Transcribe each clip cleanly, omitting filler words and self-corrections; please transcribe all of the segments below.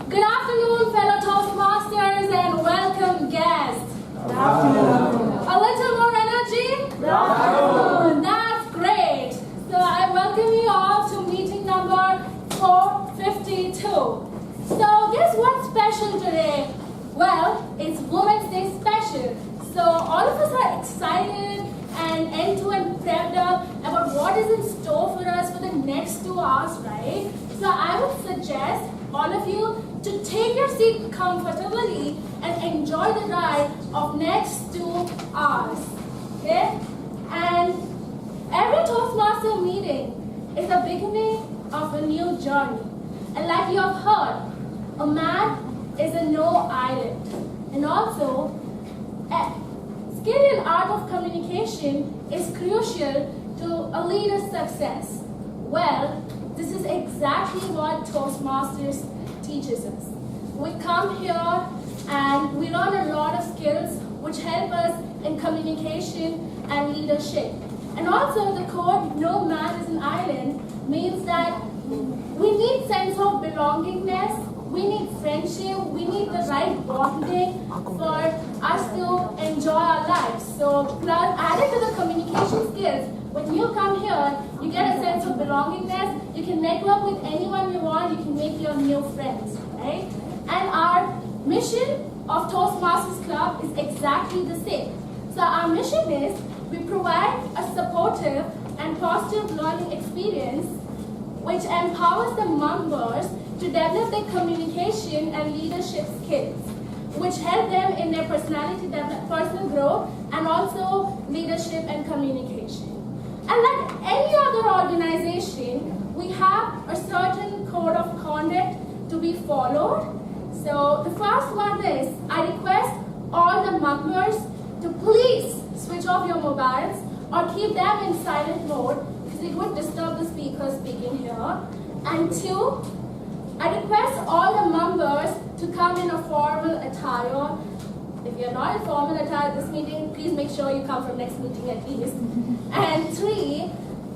Good afternoon, fellow Toastmasters, and welcome guests. Good afternoon. A little more energy? Good afternoon. That's great. So I welcome you all to meeting number 452. So guess what's special today? Well, it's Women's Day special. So all of us are excited and end-to-end prepped up about what is in store for us for the next 2 hours, right? So I would suggest all of you to take your seat comfortably and enjoy the ride of next 2 hours, okay? And every Toastmaster meeting is the beginning of a new journey. And like you have heard, a man is a no island. And also, skill in art of communication is crucial to a leader's success. Well, this is exactly what Toastmasters teaches us. We come here and we learn a lot of skills which help us in communication and leadership. And also the code, no man is an island, means that we need sense of belongingness, we need friendship, we need the right bonding for us to enjoy our lives. So added to the communication skills, when you come here, you get a sense of belongingness, you can network with anyone you want, you can make your new friends, right? And our mission of Toastmasters Club is exactly the same. So our mission is, we provide a supportive and positive learning experience which empowers the members to develop their communication and leadership skills, which help them in their personality development, personal growth, and also leadership and communication. And like any other organization, we have a certain code of conduct to be followed. So the first one is, I request all the members to please switch off your mobiles or keep them in silent mode because it would disturb the speaker speaking here. And 2, I request all the members to come in a formal attire. If you're not in formal attire at this meeting, please make sure you come from next meeting at least. And 3,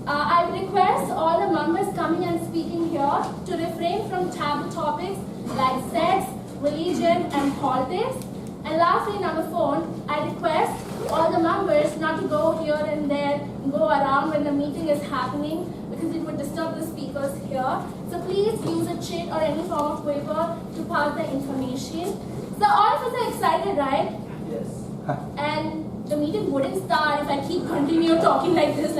I request all the members coming and speaking here to refrain from taboo topics like sex, religion, and politics. And lastly, number 4, I request all the members not to go here and there and go around when the meeting is happening because it would disturb the speakers here. So please use a chit or any form of paper to pass the information. So all of us are excited, right? Yes. And the meeting wouldn't start if I continue talking like this.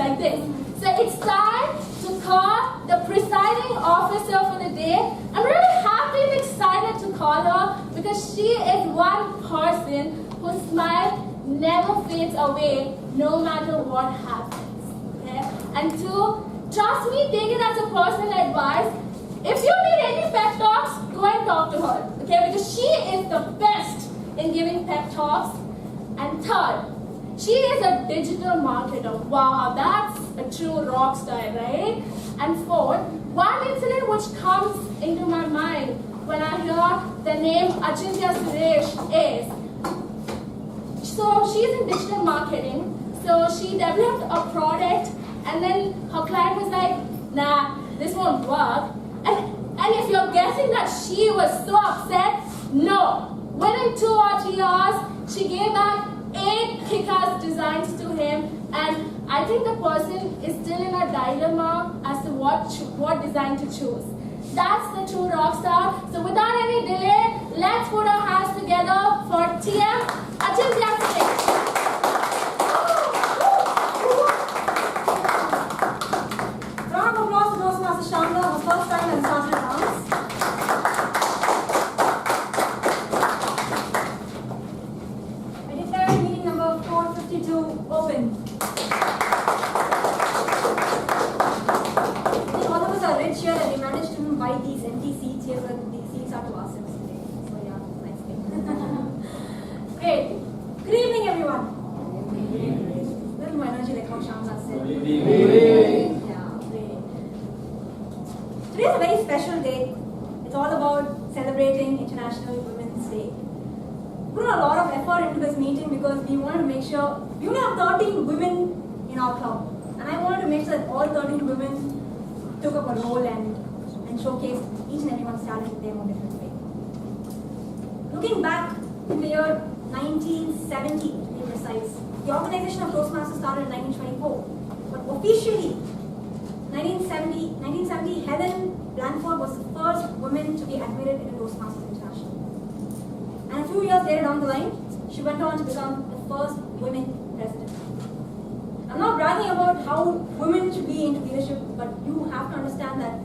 So it's time to call the presiding officer for the day. I'm really happy and excited to call her because she is one person whose smile never fades away no matter what happens. Okay? And 2, trust me, take it as a personal advice. If you need any pep talks, go and talk to her. Okay? Because she is the best in giving pep talks. And 3rd, she is a digital marketer. Wow, that's a true rock star, right? And 4th, one incident which comes into my mind when I hear the name Achintya Suresh is, so she's in digital marketing, so she developed a product and then her client was like, nah, this won't work. And if you're guessing that she was so upset, no. Within 2 or 3 hours, she gave back 8 kick-ass designs to him, and I think the person is still in a dilemma as to what design to choose. That's the true rock star. So without any delay, let's put our hands together for TM Achintya Suresh. Round of applause to Toastmaster Shamla, her first time and started dance. I declare meeting number 452 open. I think all of us are rich here and we managed to buy these empty seats here, but these seats are to ourselves today. So yeah, nice thing. Great. Good evening, everyone. Little more energy like how Shamla said. Good evening. Today is a very special day. It's all about celebrating International Women's Day. We put a lot of effort into this meeting because we want to make sure, we only have 13 women in our club. And I wanted to make sure that all 13 women took up a role and showcased each and everyone's talent in their own different way. Looking back in the year 1970, to be precise, the organization of Toastmasters started in 1924, but officially 1970, Helen Blanford was the first woman to be admitted into Toastmasters International. And a few years later down the line, she went on to become the first women president. I'm not bragging about how women should be into leadership, but you have to understand that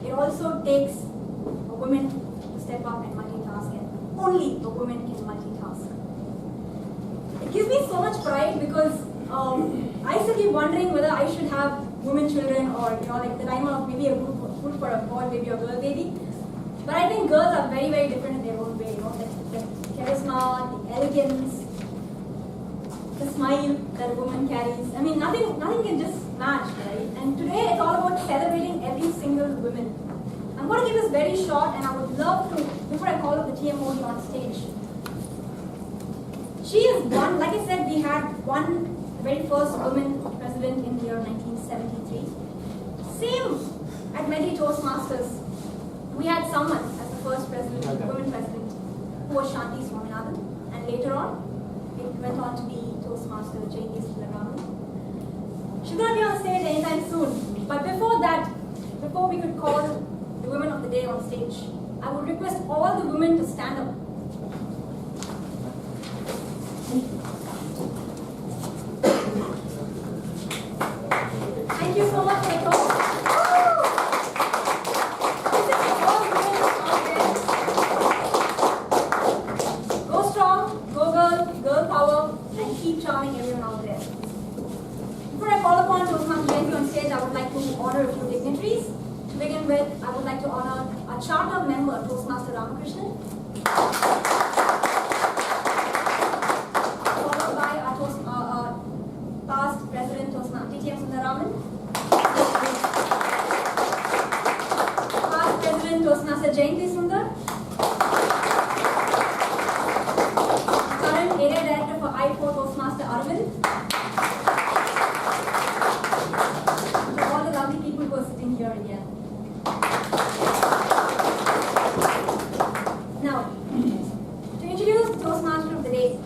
it also takes a woman to step up and multitask, and only a woman can multitask. It gives me so much pride because I used to keep wondering whether I should have women children or like the dilemma of maybe a good for a boy baby or girl baby. But I think girls are very, very different in their own way, the charisma, the elegance, the smile that a woman carries. I mean, nothing can just match, right? And today it's all about celebrating every single woman. I'm going to keep this very short, and I would love to, before I call up the TMOD on stage. She is one, like I said, we had one, the very first woman president in the year 1973. Same at Medley Toastmasters. We had someone as the first president, woman president, who was Shanti Swaminathan, and later on, it went on to be Toastmaster J.D. Raman. She's going to be on stage anytime soon. But before that, before we could call the women of the day on stage, I would request all the women to stand up. Thank you so much for the talk. Go strong, go girl power, and keep charming everyone out there. Before I call upon Toastmaster Jayanthy on stage, I would like to honor a few dignitaries. To begin with, I would like to honor our charter member, Toastmaster Ramakrishnan, followed by our past president, Toastmaster TTM Sundaraman, past president, Toastmaster Jayanti Sundar, current area director for I4 Toastmaster Arvind, to all the lovely people who are sitting here again. Now, to introduce the Toastmaster of the day.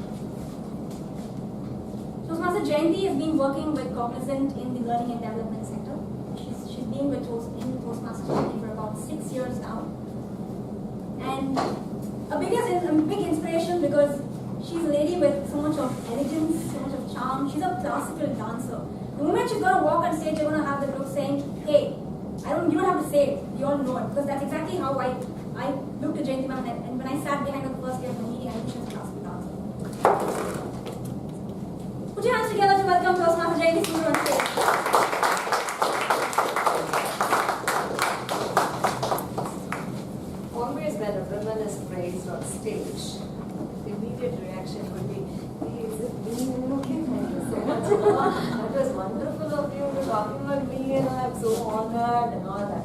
Toastmaster Jayanti has been working with Cognizant in the learning and development sector. She's been with Toastmaster Jayanti for about 6 years now. And a big inspiration because she's a lady with so much of elegance, so much of charm. She's a classical dancer. The moment she's going to walk on stage, you're going to have the group saying, hey, you don't have to say it, you all know it. Because that's exactly how I looked at Jayanti ma'am, and when I sat behind her the first day of the meeting, I knew she was a classical dancer. Put your hands together to welcome Toastmaster Jayanti Sundar on stage. Always when a woman is praised on stage, the immediate reaction would be, hey, is it me? Okay, thank you so much. That was wonderful of you talking about me, and I'm so honored and all that.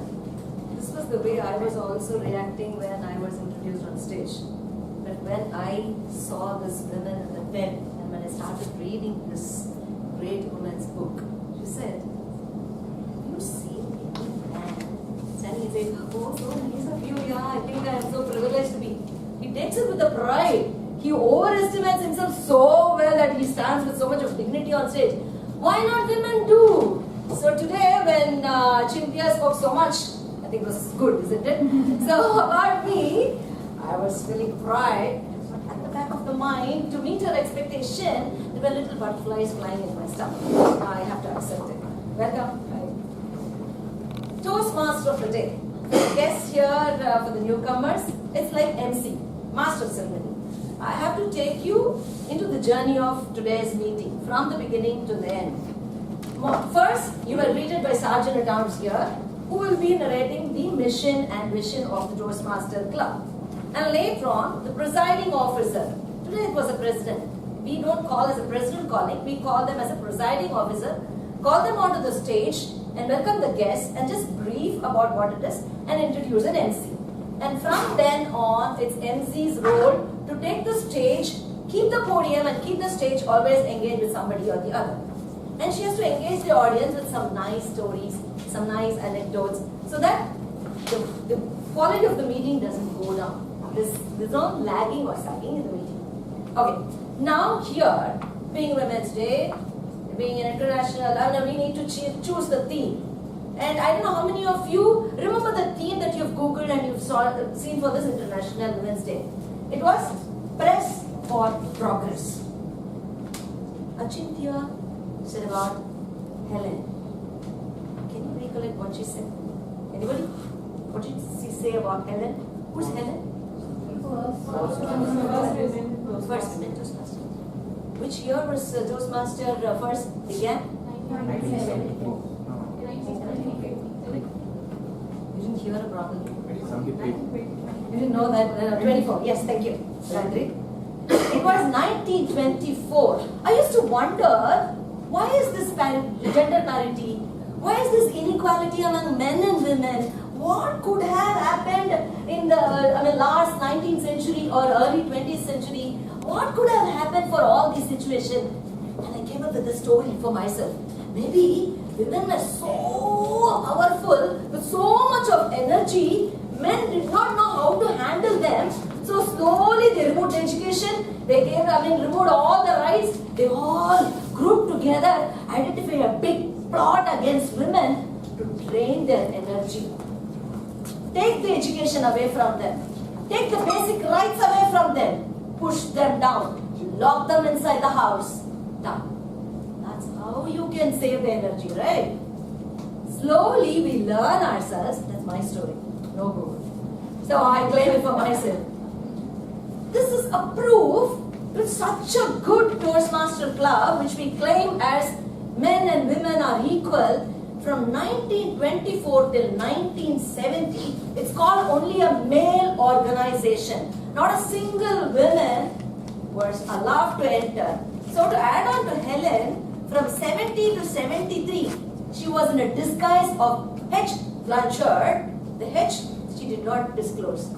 This was the way I was also reacting when I was introduced on stage. But when I saw this woman in the pen, and when I started reading this great woman's book, she said, you see me, and Sandy said, oh, so nice of you, yeah, I think I am so privileged to be. He takes it with a pride. He overestimates himself so well that he stands with so much of dignity on stage. Why not women too? So today when Cynthia spoke so much, I think it was good, isn't it? So about me, I was feeling pride, but at the back of the mind, to meet her expectation, there were little butterflies flying in my stomach. I have to accept it. Welcome. Toastmaster of the day. Guest here for the newcomers, it's like MC, Master of Ceremony. I have to take you into the journey of today's meeting, from the beginning to the end. First, you were greeted by Sergeant at Arms here, who will be narrating the mission and vision of the Toastmaster Club. And later on, the presiding officer. Today it was a president. We don't call as a president calling, we call them as a presiding officer. Call them onto the stage and welcome the guests and just brief about what it is and introduce an MC. And from then on, it's MC's role to take the stage, keep the podium and keep the stage always engaged with somebody or the other. And she has to engage the audience with some nice stories, some nice anecdotes, so that the quality of the meeting doesn't go down. This There's no lagging or sagging in the meeting. Okay, now here, being Women's Day, being an international, we need to choose the theme. And I don't know how many of you remember the theme that you've Googled and you've seen for this International Women's Day. It was Press for Progress. Achintya said about Helen. Can you recollect what she said? Anybody? What did she say about Helen? Who's Helen? First women Toastmaster. Which year was Toastmaster first began? 1974. You didn't hear it properly. You didn't know that? 24. Yes, thank you. It was 1924. I used to wonder, why is this gender parity? Why is this inequality among men and women? What could have happened in the last 19th century or early 20th century? What could have happened for all these situations? And I came up with a story for myself. Maybe women were so powerful, with so much of energy, men did not know how to handle them. So slowly they removed education, removed all the rights, they all grouped together, identified a big plot against women to drain their energy. Take the education away from them. Take the basic rights away from them. Push them down. Lock them inside the house. Done. That's how you can save the energy, right? Slowly we learn ourselves. That's my story. No Google. So I claim it for myself. This is a proof with such a good Toastmaster club, which we claim as men and women are equal. From 1924 till 1970, it's called only a male organization. Not a single woman was allowed to enter. So to add on to Helen, from 70 to 73, she was in a disguise of H. Blanchard. The H she did not disclose.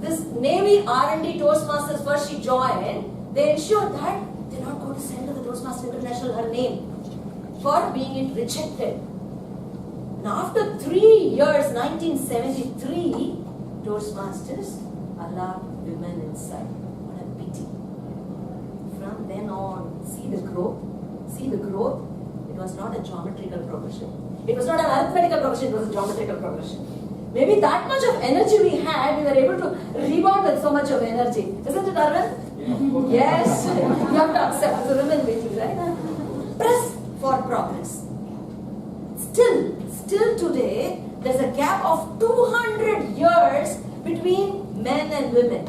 This Navy R&D Toastmasters first she joined, they ensured that they're not going to send to the Toastmasters International her name for being rejected. Now after 3 years, 1973, Toastmasters allowed women inside. What a pity. From then on, see the growth. It was not a geometrical progression. It was not an arithmetical progression, it was a geometrical progression. Maybe that much of energy we had, we were able to rebound with so much of energy. Isn't it, Arvind? Yes. You have to accept the women meeting, right? Press for progress. Still today, there's a gap of 200 years between men and women.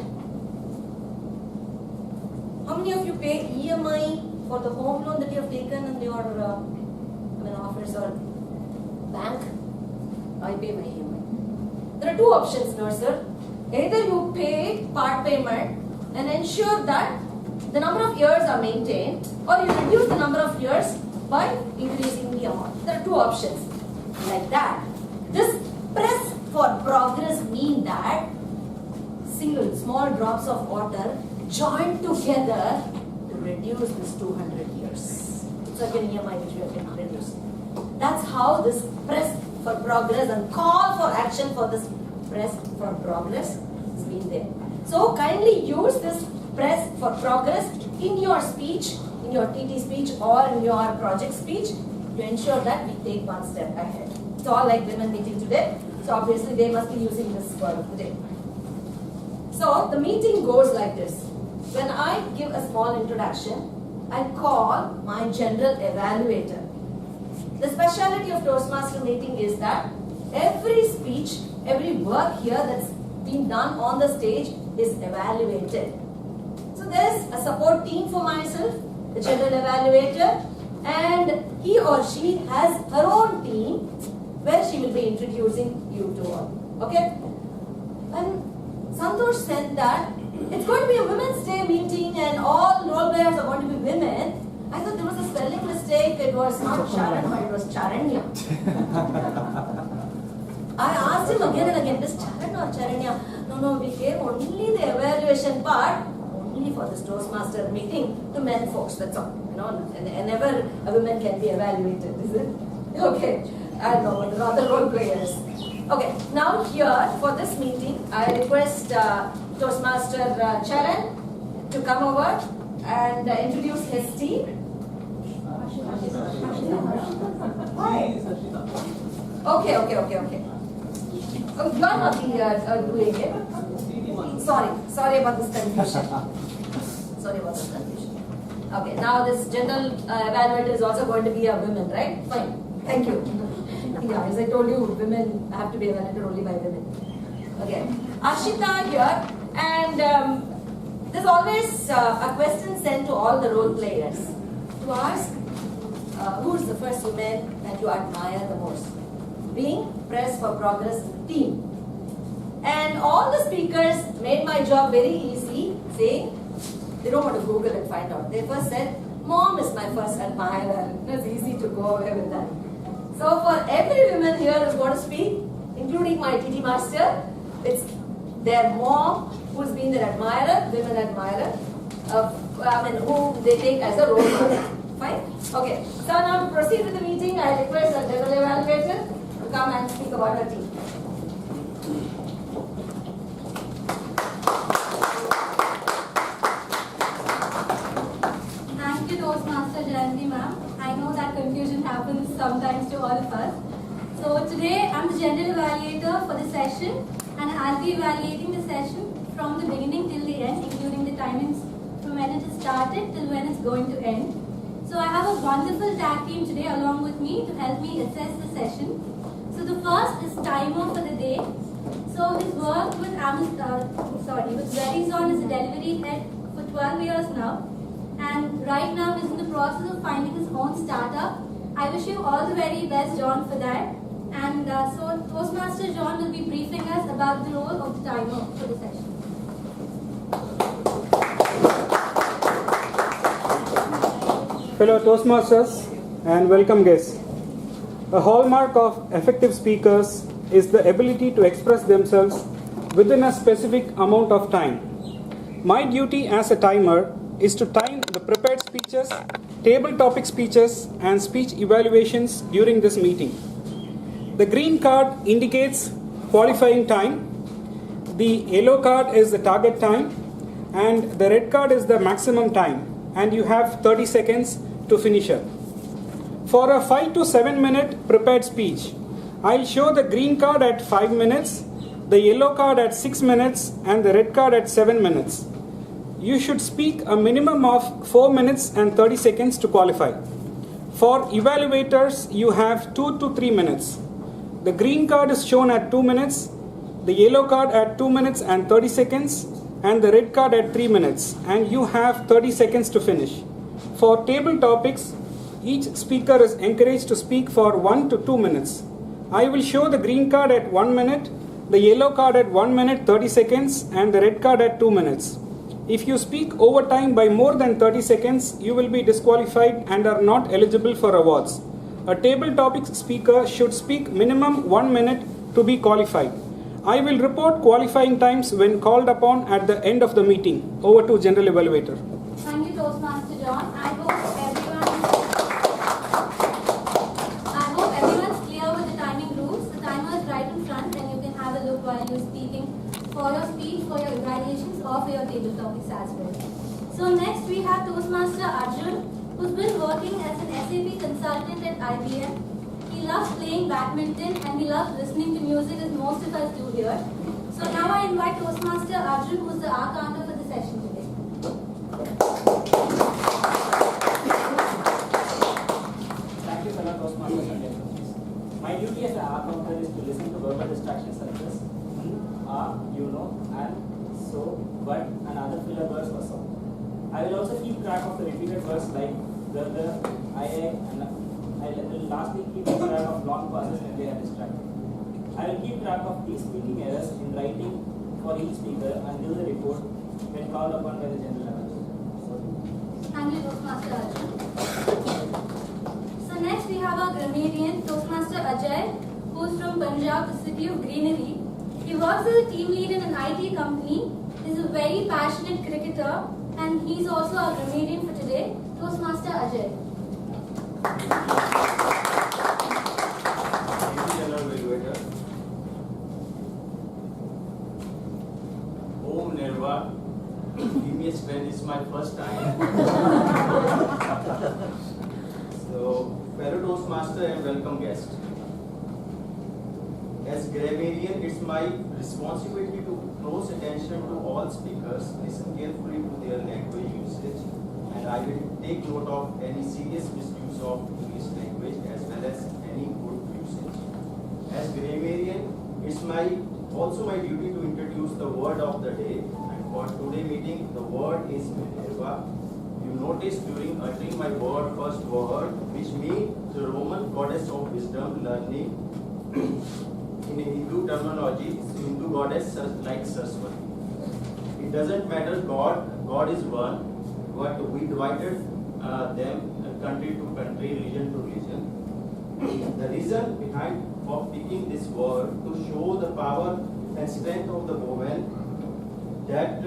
How many of you pay EMI for the home loan that you have taken in your office or bank? I pay my EMI. There are two options, no sir. Either you pay part payment and ensure that the number of years are maintained, or you reduce the number of years by increasing the amount. There are two options. Like that. This press for progress means that single small drops of water joined together to reduce this 200 years. It's like an EMI which we have been reduced. That's how this press for progress and call for action for this press for progress has been there. So kindly use this press for progress in your speech, in your TT speech or in your project speech to ensure that we take one step ahead. It's all like women meeting today. So obviously they must be using this word today. So the meeting goes like this. When I give a small introduction, I call my general evaluator. The speciality of Toastmaster meeting is that every speech, every work here that's been done on the stage is evaluated. So there's a support team for myself, the general evaluator, and he or she has her own team where she will be introducing you to all. Okay? When Santosh said that it's going to be a Women's Day meeting and all role players are going to be women, I thought there was a spelling mistake. It was not Sharan, but it was Charanya. I asked him again and again, this Charan or Charanya? No, we gave only the evaluation part only for this Toastmaster meeting to men folks, that's all. And never a woman can be evaluated, is it? Okay, I don't know, the other role players. Okay, now here for this meeting, I request Toastmaster Charan to come over and introduce his team. Okay. Oh, you are not doing it. Sorry about this confusion. Okay, now this general evaluator is also going to be a woman, right? Fine. Thank you. Yeah, as I told you, women have to be evaluated only by women. Okay. Ashita here, and there's always a question sent to all the role players to ask who's the first woman that you admire the most? Being Press for Progress team. And all the speakers made my job very easy, saying they don't want to Google and find out. They first said, Mom is my first admirer. It was easy to go away with that. So for every woman here who's going to speak, including my TT master, it's their mom who's been their admirer, women admirer, who they take as a role model. Fine? Okay. So now to proceed with the meeting, I request our general evaluator to come and speak about her team. Thank you, Toastmaster Jayanti ma'am. I know that confusion happens sometimes to all of us. So today I'm the general evaluator for the session, and I'll be evaluating the session from the beginning till the end, including the timings from when it is started till when it's going to end. So I have a wonderful tag team today along with me to help me assess the session. So the first is Timer for the day. So he's worked with Verizon as a delivery head for 12 years now. And right now he's in the process of finding his own startup. I wish you all the very best, John, for that. And so Toastmaster John will be briefing us about the role of the timer for the session. Fellow Toastmasters and welcome guests. A hallmark of effective speakers is the ability to express themselves within a specific amount of time. My duty as a timer is to time the prepared speeches, table topic speeches, and speech evaluations during this meeting. The green card indicates qualifying time, the yellow card is the target time, and the red card is the maximum time, and you have 30 seconds to finish it. For a 5 to 7 minute prepared speech, I'll show the green card at 5 minutes, the yellow card at 6 minutes, and the red card at 7 minutes. You should speak a minimum of 4 minutes and 30 seconds to qualify. For evaluators, you have 2 to 3 minutes. The green card is shown at 2 minutes, the yellow card at 2 minutes and 30 seconds, and the red card at 3 minutes, and you have 30 seconds to finish. For table topics, each speaker is encouraged to speak for 1 to 2 minutes. I will show the green card at 1 minute, the yellow card at 1 minute 30 seconds, and the red card at 2 minutes. If you speak over time by more than 30 seconds, you will be disqualified and are not eligible for awards. A table topic speaker should speak minimum 1 minute to be qualified. I will report qualifying times when called upon at the end of the meeting. Over to General Evaluator. Thank you, Toastmaster John. I hope everyone's clear with the timing rules. The timer is right in front, and you can have a look while you're speaking for your speech, for your evaluations, or for your table topics as well. So next we have Toastmaster Arjun, who's been working as an SAP consultant at IBM. He loves playing badminton and he loves listening to music, as most of us do here. So now I invite Toastmaster Arjun, who's the R counter for the session today. Thank you, fellow Toastmasters and guests. My duty as an R counter is to listen to verbal distractions such as you know, and, so, but, and other filler words or so. I will also keep track of the repeated words like the, I, and I will lastly keep track of long pauses when they are distracted. I will keep track of these speaking errors in writing for each speaker and give the report when called upon by the general manager. Thank you, Toastmaster Arjun. So next we have our grammarian, Toastmaster Ajay, who's from Punjab, the city of greenery. He works as a team lead in an IT company. He's a very passionate cricketer, and he's also our grammarian for today, Toastmaster Ajay. General Evaluator. Om Minerva. Give me a strength, it's my first time. So, fellow Toastmaster and welcome guest. As grammarian, it's my responsibility to close attention to all speakers, listen carefully to their language usage, and I will take note of any serious misuse of English language as well as any good usage. As grammarian, it's also my duty to introduce the word of the day, and for today's meeting, the word is Minerva. You notice during uttering my first word, which means the Roman goddess of wisdom, learning. In Hindu terminology, Hindu goddess like Saraswati. It doesn't matter God is one, but we divided them country to country, religion to religion. The reason behind of picking this word to show the power and strength of the woman that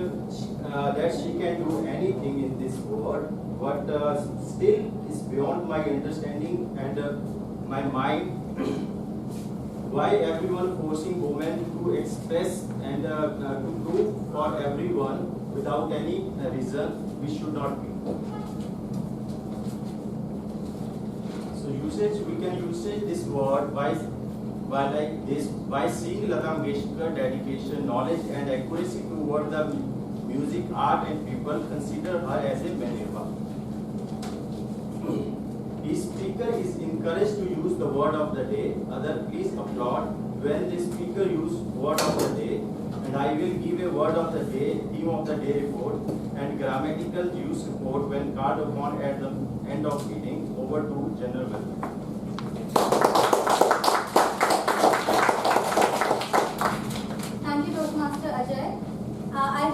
she can do anything in this world, but still is beyond my understanding and my mind. Why everyone forcing women to express and to prove for everyone without any reason we should not be. So we can use this word by like this, by seeing Lata Mangeshkar dedication, knowledge and accuracy toward the music, art and people, consider her as a Minerva. The speaker is encouraged to use the word of the day. Others please applaud when the speaker uses word of the day. And I will give a word of the day, theme of the day report, and grammatical use report when called upon at the end of meeting. Over to General Medley.